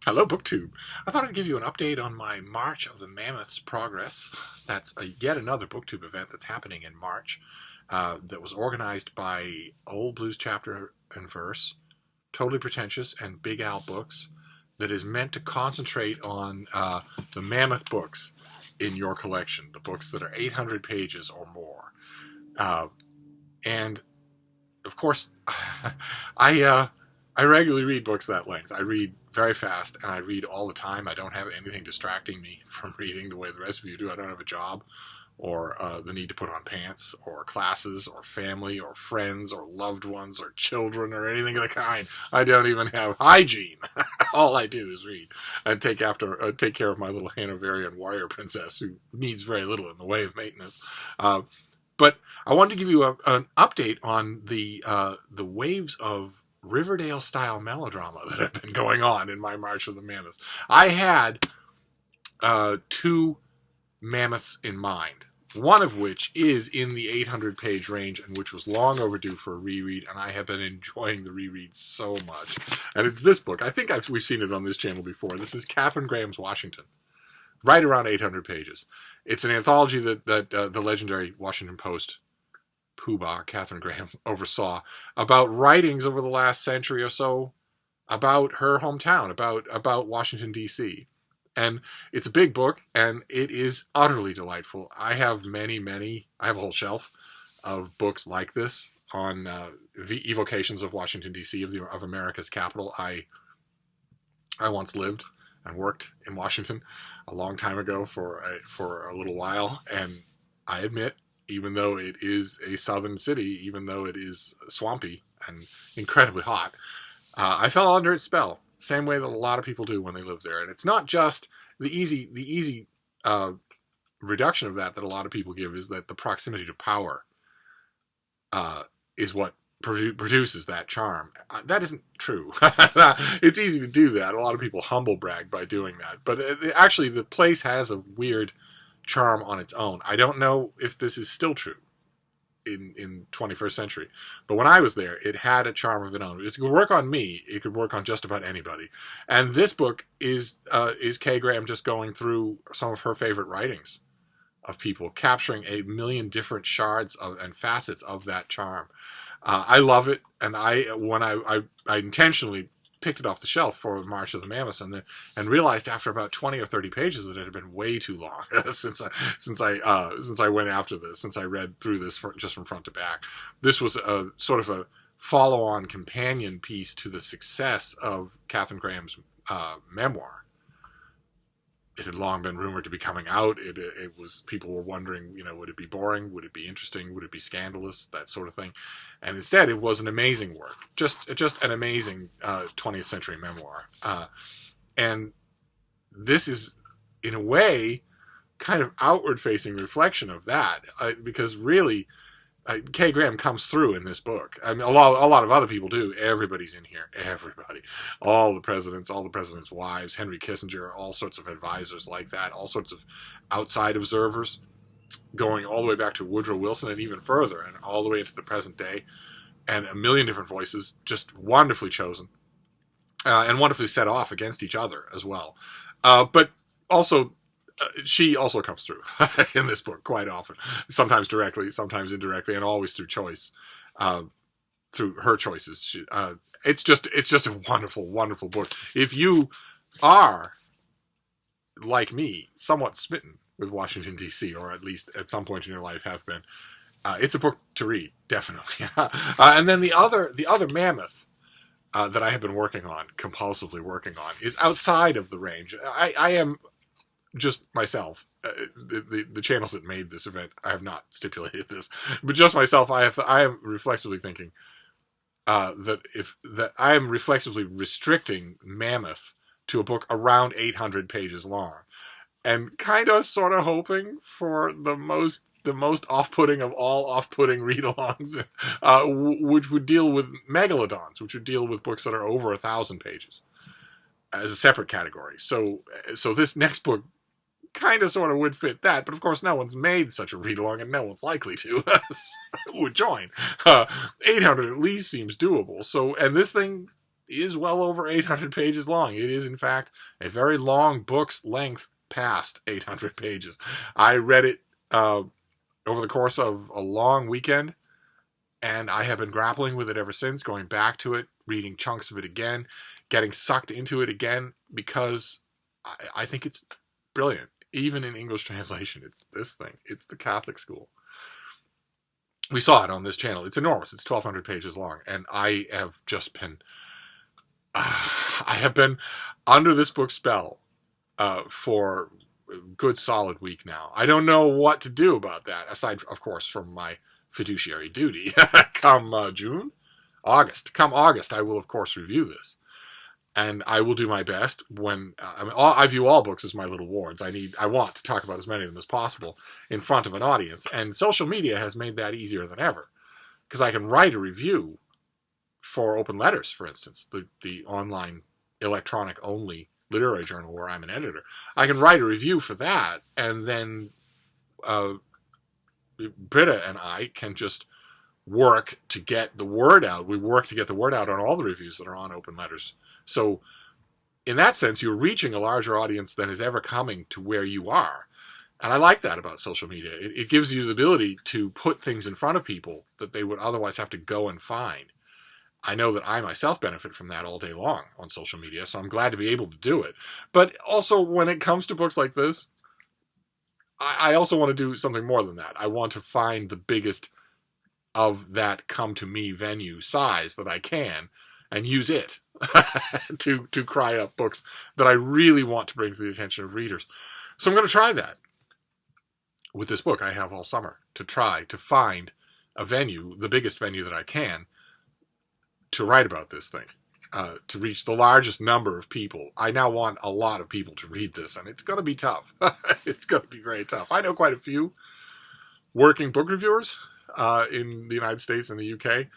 Hello, BookTube. I thought I'd give you an update on my March of the Mammoths progress. That's yet another BookTube event that's happening in March that was organized by Old Blues Chapter and Verse, Totally Pretentious, and Big Al Books that is meant to concentrate on the Mammoth books in your collection, the books that are 800 pages or more. And, of course, I regularly read books that length. I read very fast, and I read all the time. I don't have anything distracting me from reading the way the rest of you do. I don't have a job or the need to put on pants or classes or family or friends or loved ones or children or anything of the kind. I don't even have hygiene. All I do is read and take care of my little Hanoverian warrior princess who needs very little in the way of maintenance. But I wanted to give you an update on the waves of Riverdale-style melodrama that have been going on in my March of the Mammoths. I had two Mammoths in mind, one of which is in the 800-page range and which was long overdue for a reread, and I have been enjoying the reread so much. And it's this book. I think we've seen it on this channel before. This is Katharine Graham's Washington, right around 800 pages. It's an anthology that the legendary Washington Post poobah, Katharine Graham, oversaw about writings over the last century or so about her hometown, about Washington, D.C. And it's a big book, and it is utterly delightful. I have I have a whole shelf of books like this on evocations of Washington, D.C., of America's capital. I once lived and worked in Washington a long time ago for a little while, and I admit, even though it is a southern city, even though it is swampy and incredibly hot, I fell under its spell. Same way that a lot of people do when they live there. And it's not just the easy reduction of that a lot of people give is that the proximity to power is what produces that charm. That isn't true. It's easy to do that. A lot of people humble brag by doing that. But actually, the place has a weird charm on its own. I don't know if this is still true in 21st century, but when I was there, it had a charm of its own. It could work on me. It could work on just about anybody. And this book is Kay Graham just going through some of her favorite writings of people, capturing a million different shards and facets of that charm. I love it, and when I intentionally picked it off the shelf for March of the Mammoths, and realized after about 20 or 30 pages that it had been way too long since I went after this, since I read through this just from front to back. This was a sort of a follow-on companion piece to the success of Katharine Graham's memoir. It had long been rumored to be coming out. It was, people were wondering, would it be boring? Would it be interesting? Would it be scandalous? That sort of thing. And instead, it was an amazing work. Just an amazing 20th century memoir. And this is, in a way, kind of outward-facing reflection of that. Because really, Kay Graham comes through in this book. I mean, a lot of other people do. Everybody's in here. Everybody. All the presidents' wives, Henry Kissinger, all sorts of advisors like that, all sorts of outside observers, going all the way back to Woodrow Wilson and even further, and all the way into the present day, and a million different voices, just wonderfully chosen, and wonderfully set off against each other as well. But also, she also comes through in this book quite often, sometimes directly, sometimes indirectly, and always through choice, through her choices. It's just a wonderful, wonderful book. If you are, like me, somewhat smitten with Washington, D.C., or at least at some point in your life have been, it's a book to read, definitely. And then the other mammoth that I have been compulsively working on, is outside of the range. I am just myself. The channels that made this event, I have not stipulated this, but just myself, I am reflexively thinking that I am reflexively restricting Mammoth to a book around 800 pages long, and kind of sort of hoping for the most off-putting of all off-putting read-alongs, which would deal with megalodons, which would deal with books that are over 1,000 pages as a separate category. So this next book kind of sort of would fit that, but of course no one's made such a read-along, and no one's likely to would join. 800 at least seems doable. So, and this thing is well over 800 pages long. It is, in fact, a very long book's length past 800 pages. I read it over the course of a long weekend, and I have been grappling with it ever since, going back to it, reading chunks of it again, getting sucked into it again, because I think it's brilliant. Even in English translation, it's this thing. It's the Catholic School. We saw it on this channel. It's enormous. It's 1,200 pages long, and I have just been... I have been under this book spell for a good solid week now. I don't know what to do about that, aside, of course, from my fiduciary duty. Come August, I will, of course, review this. And I will do my best when... I view all books as my little wards. I want to talk about as many of them as possible in front of an audience. And social media has made that easier than ever. Because I can write a review for Open Letters, for instance, the online electronic-only literary journal where I'm an editor. I can write a review for that, and then Britta and I can just work to get the word out. We work to get the word out on all the reviews that are on Open Letters. So in that sense, you're reaching a larger audience than is ever coming to where you are. And I like that about social media. It gives you the ability to put things in front of people that they would otherwise have to go and find. I know that I myself benefit from that all day long on social media, so I'm glad to be able to do it. But also, when it comes to books like this, I also want to do something more than that. I want to find the biggest of that come-to-me venue size that I can and use it to cry up books that I really want to bring to the attention of readers. So I'm going to try that with this book I have all summer, to try to find a venue, the biggest venue that I can, to write about this thing, to reach the largest number of people. I now want a lot of people to read this, and it's going to be tough. It's going to be very tough. I know quite a few working book reviewers in the United States and the UK,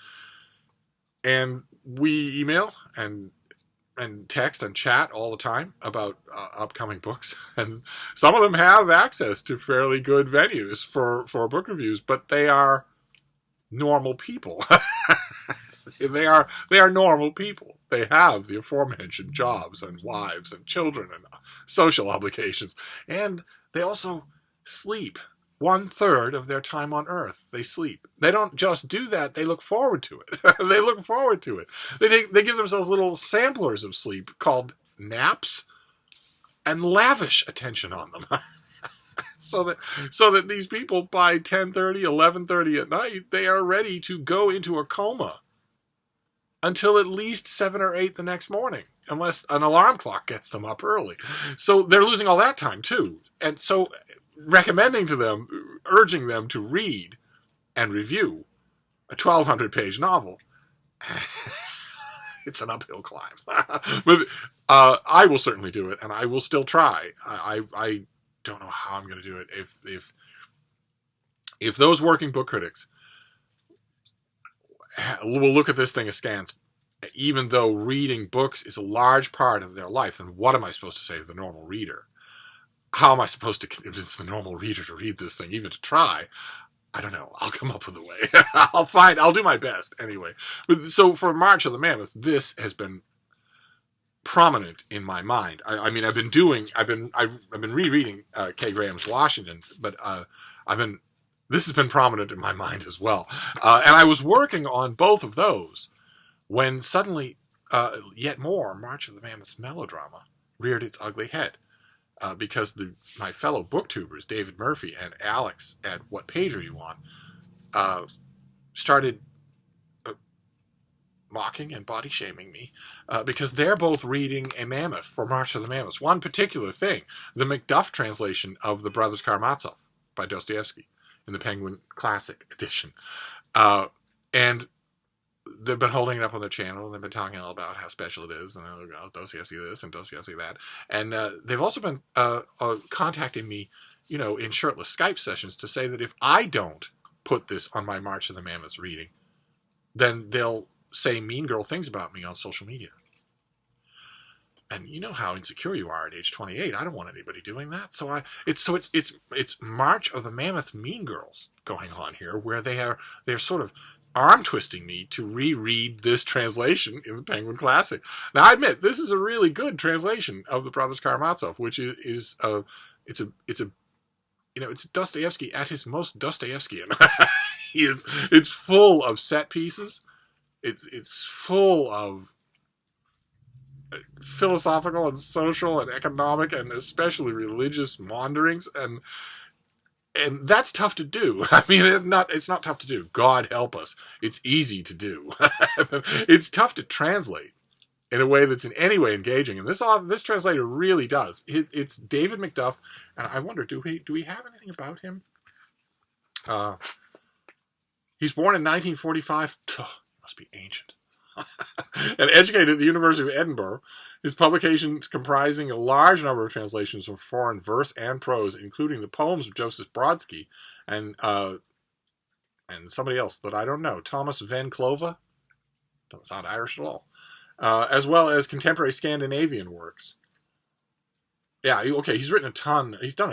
and we email and text and chat all the time about upcoming books, and some of them have access to fairly good venues for book reviews, but they are normal people. They are normal people. They have the aforementioned jobs and wives and children and social obligations. And they also sleep. 1/3 of their time on Earth, they sleep. They don't just do that, they look forward to it. They look forward to it. They give themselves little samplers of sleep called naps and lavish attention on them. So that these people, by 10:30, 11:30 at night, they are ready to go into a coma until at least 7 or 8 the next morning, unless an alarm clock gets them up early. So they're losing all that time, too. And so recommending to them, urging them to read and review a 1,200-page novel, it's an uphill climb. But I will certainly do it, and I will still try. I don't know how I'm going to do it. If those working book critics will look at this thing askance, even though reading books is a large part of their life, then what am I supposed to say to the normal reader? How am I supposed to convince the normal reader to read this thing, even to try? I don't know. I'll come up with a way. I'll do my best anyway. So for March of the Mammoths, this has been prominent in my mind. I mean, I've been rereading Kay Graham's Washington, but this has been prominent in my mind as well. And I was working on both of those when suddenly, yet more March of the Mammoths melodrama reared its ugly head. Because my fellow booktubers, David Murphy and Alex at Whatpageareyouon, started mocking and body shaming me because they're both reading a Mammoth for March of the Mammoths. One particular thing, the Macduff translation of The Brothers Karamazov by Dostoevsky in the Penguin Classic edition. And they've been holding it up on their channel, and they've been talking all about how special it is, and Dostoevsky this and Dostoevsky that. And they've also been contacting me, in shirtless Skype sessions to say that if I don't put this on my March of the Mammoths reading, then they'll say mean girl things about me on social media. And you know how insecure you are at age 28. I don't want anybody doing that. So it's March of the Mammoth mean girls going on here, where they're sort of arm twisting me to reread this translation in the Penguin Classic. Now, I admit this is a really good translation of the Brothers Karamazov, which is it's Dostoevsky at his most Dostoevskian. It's full of set pieces. It's full of philosophical and social and economic and especially religious maunderings, and that's tough to do. I mean, it's not tough to do. God help us. It's easy to do. It's tough to translate in a way that's in any way engaging, and this translator really does. It's David Macduff, and I wonder, do we have anything about him? He's born in 1945. Must be ancient. And educated at the University of Edinburgh. His publications comprising a large number of translations from foreign verse and prose, including the poems of Joseph Brodsky and somebody else that I don't know, Thomas Van Clova. Doesn't sound Irish at all. As well as contemporary Scandinavian works. Yeah, okay, he's done a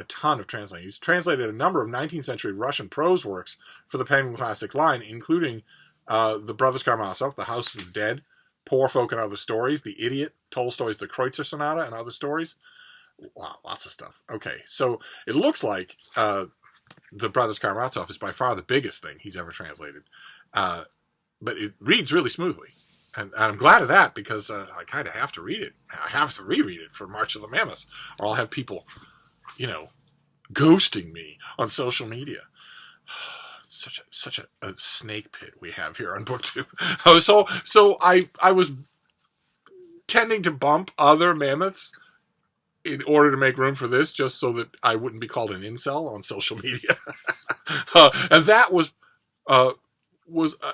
ton of translating. He's translated a number of 19th century Russian prose works for the Penguin Classic line, including The Brothers Karamazov, The House of the Dead, Poor Folk and Other Stories, The Idiot, Tolstoy's The Kreutzer Sonata, and Other Stories. Wow, lots of stuff. Okay, so it looks like The Brothers Karamazov is by far the biggest thing he's ever translated. But it reads really smoothly. And I'm glad of that, because I kind of have to read it. I have to reread it for March of the Mammoths, or I'll have people, ghosting me on social media. Such a snake pit we have here on BookTube. So I was tending to bump other Mammoths in order to make room for this, just so that I wouldn't be called an incel on social media. And that was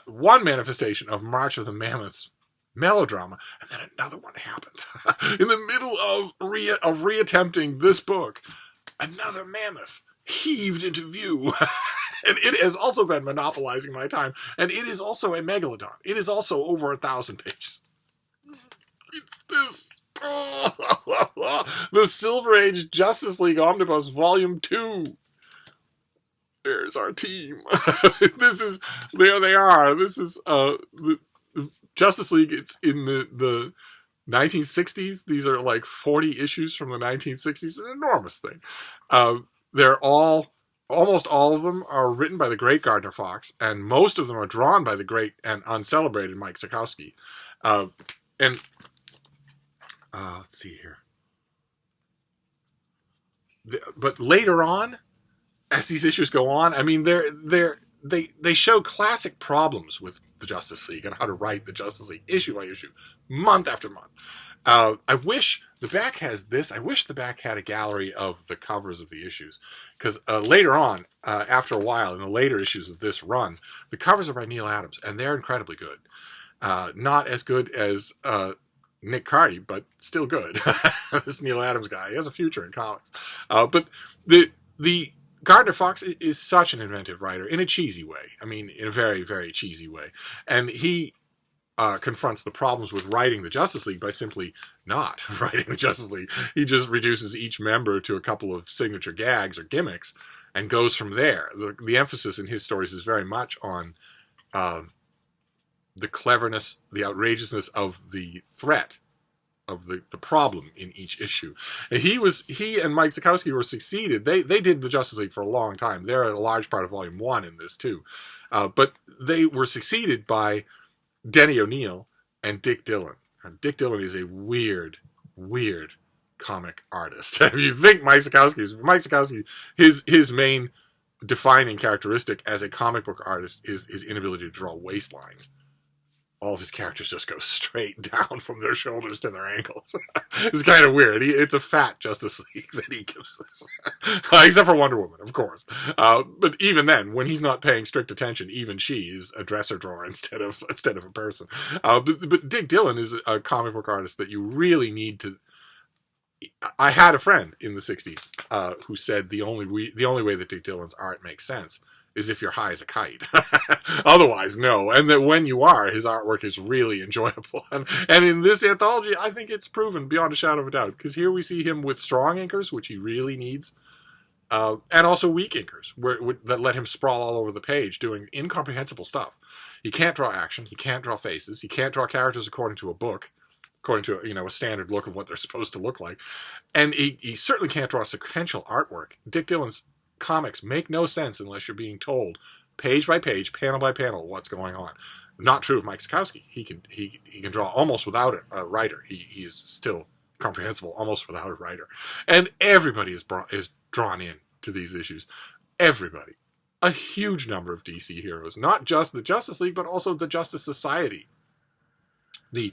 one manifestation of March of the Mammoths melodrama, and then another one happened. In the middle of reattempting this book, another mammoth heaved into view. And it has also been monopolizing my time, and it is also a megalodon. It is also over 1,000 pages. It's this. The Silver Age Justice League Omnibus Volume 2. There's our team. There they are. This is the Justice League. It's in the 1960s. These are like 40 issues from the 1960s. It's an enormous thing. Almost all of them are written by the great Gardner Fox, and most of them are drawn by the great and uncelebrated Mike Sekowsky. Let's see here. But later on, as these issues go on, I mean, they show classic problems with the Justice League and how to write the Justice League issue by issue, month after month. I wish the back has this. I wish the back had a gallery of the covers of the issues, because later on, after a while, in the later issues of this run, the covers are by Neil Adams, and they're incredibly good. Not as good as Nick Carty, but still good. This Neil Adams guy, he has a future in comics. But the Gardner Fox is such an inventive writer in a cheesy way. I mean, in a very, very cheesy way. And he confronts the problems with writing the Justice League by simply not writing the Justice League. He just reduces each member to a couple of signature gags or gimmicks and goes from there. The emphasis in his stories is very much on the cleverness, the outrageousness of the threat, of the problem in each issue. And he and Mike Sekowsky were succeeded. They did the Justice League for a long time. They're a large part of Volume 1 in this too. But they were succeeded by Denny O'Neil and Dick Dillon. And Dick Dillon is a weird comic artist. If you think Mike Sekowsky, his main defining characteristic as a comic book artist is his inability to draw waistlines. All of his characters just go straight down from their shoulders to their ankles. It's kind of weird. It's a fat Justice League that he gives us. Except for Wonder Woman, of course. But even then, when he's not paying strict attention, even she is a dresser drawer instead of a person. But Dick Dillon is a comic book artist that you really need to... I had a friend in the 60s who said the only way that Dick Dillon's art makes sense is if you're high as a kite. Otherwise, no. And that when you are, his artwork is really enjoyable. And in this anthology, I think it's proven beyond a shadow of a doubt. Because here we see him with strong inkers, which he really needs. And also weak inkers, that let him sprawl all over the page, doing incomprehensible stuff. He can't draw action. He can't draw faces. He can't draw characters according to a book, according to a standard look of what they're supposed to look like. And he certainly can't draw sequential artwork. Dick Dillon's comics make no sense unless you're being told page by page, panel by panel, what's going on. Not true of Mike Sekowsky. He can draw almost without a writer. He is still comprehensible almost without a writer. And everybody is drawn in to these issues. Everybody. A huge number of DC heroes. Not just the Justice League, but also the Justice Society. The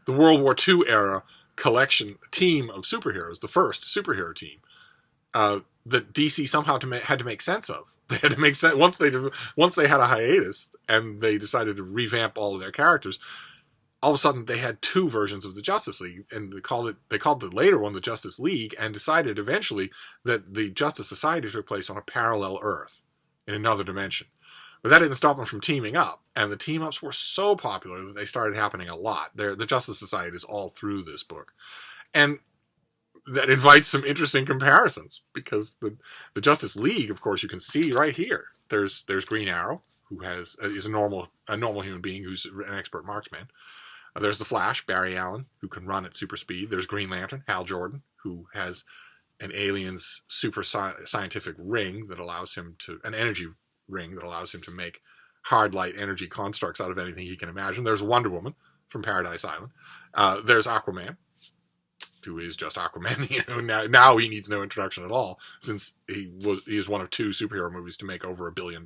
World War II era collection team of superheroes, the first superhero team, that DC somehow had to make sense of. They had to make sense once they had a hiatus and they decided to revamp all of their characters. All of a sudden, they had two versions of the Justice League, and they called the later one the Justice League, and decided eventually that the Justice Society took place on a parallel Earth in another dimension. But that didn't stop them from teaming up, and the team-ups were so popular that they started happening a lot. The Justice Society is all through this book. And that invites some interesting comparisons, because the Justice League, of course, you can see right here. There's Green Arrow, who is a normal human being who's an expert marksman. There's the Flash, Barry Allen, who can run at super speed. There's Green Lantern, Hal Jordan, who has an alien's super scientific ring that allows him to, an energy ring that allows him to make hard light energy constructs out of anything he can imagine. There's Wonder Woman from Paradise Island. There's Aquaman, who is just Aquaman. Now he needs no introduction at all, since he is one of two superhero movies to make over $1 billion.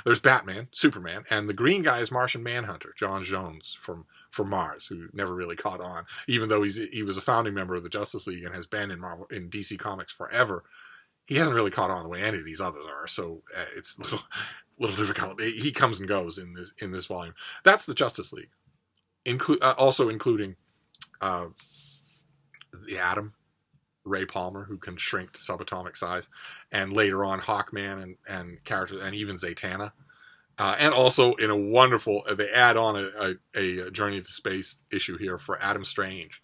There's Batman, Superman, and the green guy is Martian Manhunter, John Jones from Mars, who never really caught on, even though he was a founding member of the Justice League and has been in DC Comics forever. He hasn't really caught on the way any of these others are, so it's a little difficult. He comes and goes in this volume. That's the Justice League, also including the Atom, Ray Palmer, who can shrink to subatomic size, and later on Hawkman and characters, and even Zatanna. And also in a wonderful, they add on a Journey into Space issue here for Adam Strange,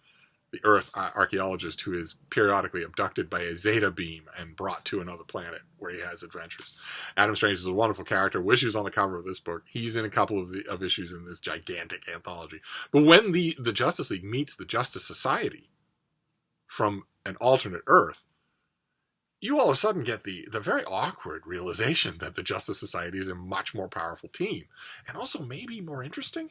the Earth archaeologist who is periodically abducted by a Zeta beam and brought to another planet where he has adventures. Adam Strange is a wonderful character. Wish he was on the cover of this book. He's in a couple of issues in this gigantic anthology. But when the Justice League meets the Justice Society from an alternate Earth, you all of a sudden get the very awkward realization that the Justice Society is a much more powerful team. And also maybe more interesting?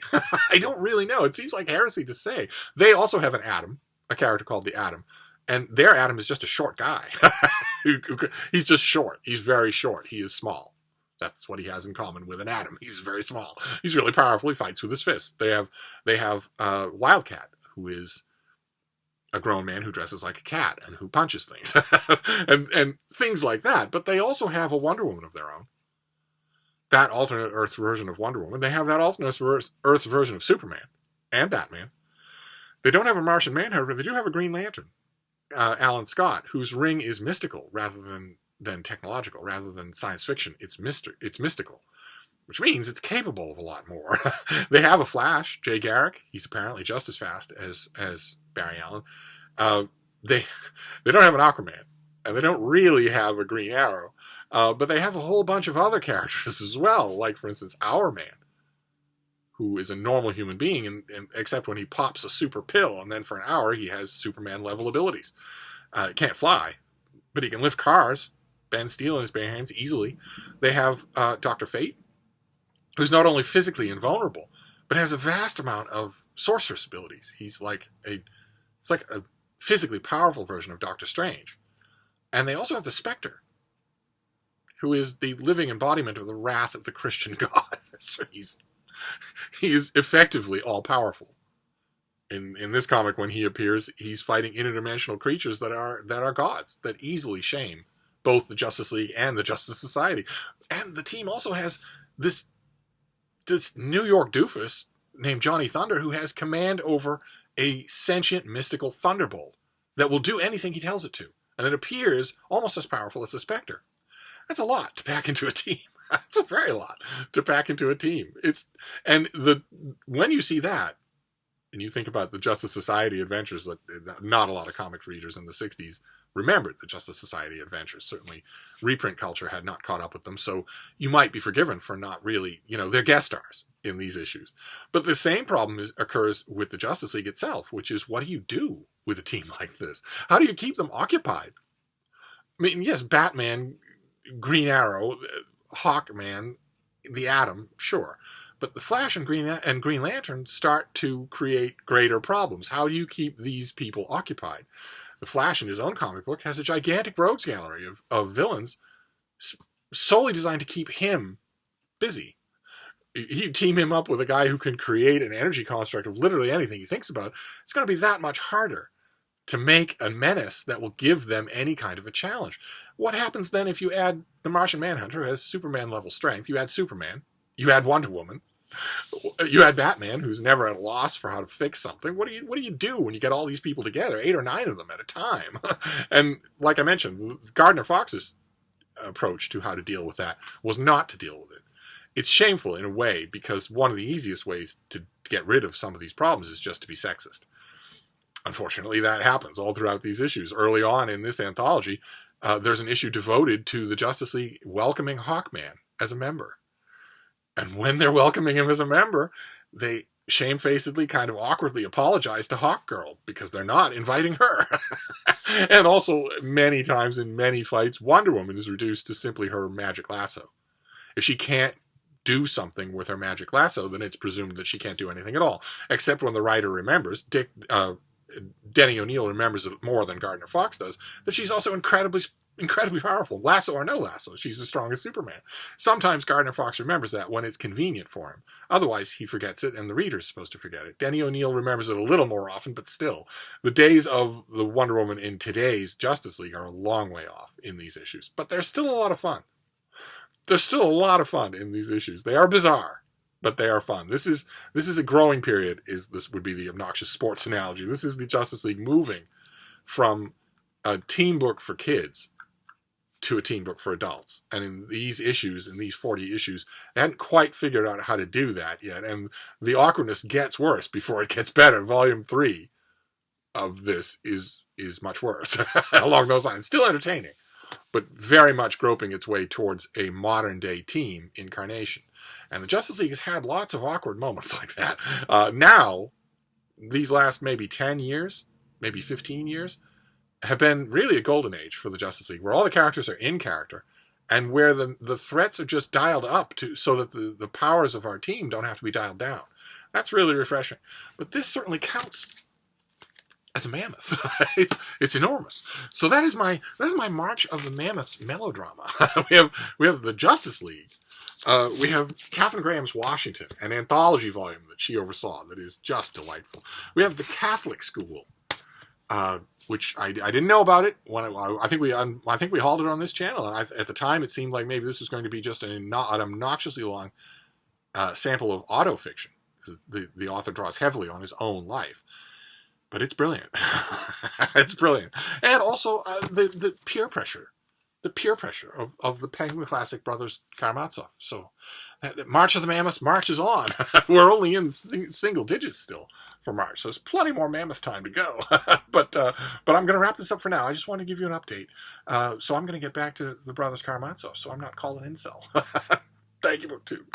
I don't really know. It seems like heresy to say. They also have an Atom, a character called the Atom. And their Atom is just a short guy. He's just short. He's very short. He is small. That's what he has in common with an Atom. He's very small. He's really powerful. He fights with his fists. They have Wildcat, who is a grown man who dresses like a cat and who punches things and things like that. But they also have a Wonder Woman of their own. That alternate Earth version of Wonder Woman. They have that alternate Earth version of Superman and Batman. They don't have a Martian Manhunter, but they do have a Green Lantern, Alan Scott, whose ring is mystical rather than technological, rather than science fiction. It's mystical, which means it's capable of a lot more. They have a Flash, Jay Garrick. He's apparently just as fast as Barry Allen. They don't have an Aquaman, and they don't really have a Green Arrow, but they have a whole bunch of other characters as well, like, for instance, Our Man, who is a normal human being, and except when he pops a super pill, and then for an hour he has Superman-level abilities. Can't fly, but he can lift cars, bend steel in his bare hands easily. They have Dr. Fate, who's not only physically invulnerable, but has a vast amount of sorceress abilities. He's like a physically powerful version of Doctor Strange. And they also have the Spectre, who is the living embodiment of the wrath of the Christian God. So he's effectively all-powerful. In this comic, when he appears, he's fighting interdimensional creatures that are gods, that easily shame both the Justice League and the Justice Society. And the team also has this New York doofus named Johnny Thunder, who has command over a sentient mystical thunderbolt that will do anything he tells it to, and it appears almost as powerful as the Spectre. That's a lot to pack into a team. That's a very lot to pack into a team. When you see that, and you think about the Justice Society adventures that not a lot of comic readers in the 60s remembered the Justice Society adventures. Certainly reprint culture had not caught up with them, so you might be forgiven for not really, they're guest stars. in these issues. But the same problem occurs with the Justice League itself, which is, what do you do with a team like this? How do you keep them occupied? I mean, yes, Batman, Green Arrow, Hawkman, the Atom, sure. But the Flash and Green Lantern start to create greater problems. How do you keep these people occupied? The Flash, in his own comic book, has a gigantic rogues gallery of villains solely designed to keep him busy. You team him up with a guy who can create an energy construct of literally anything he thinks about. It's going to be that much harder to make a menace that will give them any kind of a challenge. What happens then if you add the Martian Manhunter, who has Superman-level strength? You add Superman. You add Wonder Woman. You add Batman, who's never at a loss for how to fix something. What do you do when you get all these people together, 8 or 9 of them at a time? And like I mentioned, Gardner Fox's approach to how to deal with that was not to deal with it. It's shameful in a way, because one of the easiest ways to get rid of some of these problems is just to be sexist. Unfortunately, that happens all throughout these issues. Early on in this anthology, there's an issue devoted to the Justice League welcoming Hawkman as a member. And when they're welcoming him as a member, they shamefacedly, kind of awkwardly apologize to Hawkgirl because they're not inviting her. And also, many times in many fights, Wonder Woman is reduced to simply her magic lasso. If she can't do something with her magic lasso, then it's presumed that she can't do anything at all. Except when the writer remembers, Denny O'Neil remembers it more than Gardner Fox does, that she's also incredibly powerful. Lasso or no lasso, she's as strong as Superman. Sometimes Gardner Fox remembers that when it's convenient for him. Otherwise, he forgets it, and the reader's supposed to forget it. Denny O'Neil remembers it a little more often, but still. The days of the Wonder Woman in today's Justice League are a long way off in these issues. But there's still a lot of fun. There's still a lot of fun in these issues. They are bizarre, but they are fun. This is a growing period. This would be the obnoxious sports analogy. This is the Justice League moving from a team book for kids to a teen book for adults. And in these issues, in these 40 issues, they hadn't quite figured out how to do that yet. And the awkwardness gets worse before it gets better. Volume 3 of this is much worse along those lines. Still entertaining, but very much groping its way towards a modern-day team incarnation. And the Justice League has had lots of awkward moments like that. Now, these last maybe 10 years, maybe 15 years, have been really a golden age for the Justice League, where all the characters are in character, and where the threats are just dialed up so that the powers of our team don't have to be dialed down. That's really refreshing. But this certainly counts as a mammoth. It's enormous. So that is my March of the Mammoths melodrama. we have the Justice League. We have Katharine Graham's Washington, an anthology volume that she oversaw that is just delightful. We have the Catholic School, which I didn't know about it when I think we hauled it on this channel, and at the time it seemed like maybe this was going to be just an obnoxiously long sample of autofiction. The author draws heavily on his own life, but it's brilliant. It's brilliant, and also the peer pressure. The peer pressure of the Penguin Classic Brothers Karamazov. So, March of the Mammoths marches on. We're only in single digits still for March, so there's plenty more Mammoth time to go. But I'm going to wrap this up for now. I just want to give you an update. So I'm going to get back to the Brothers Karamazov, so I'm not called an incel. Thank you, BookTube.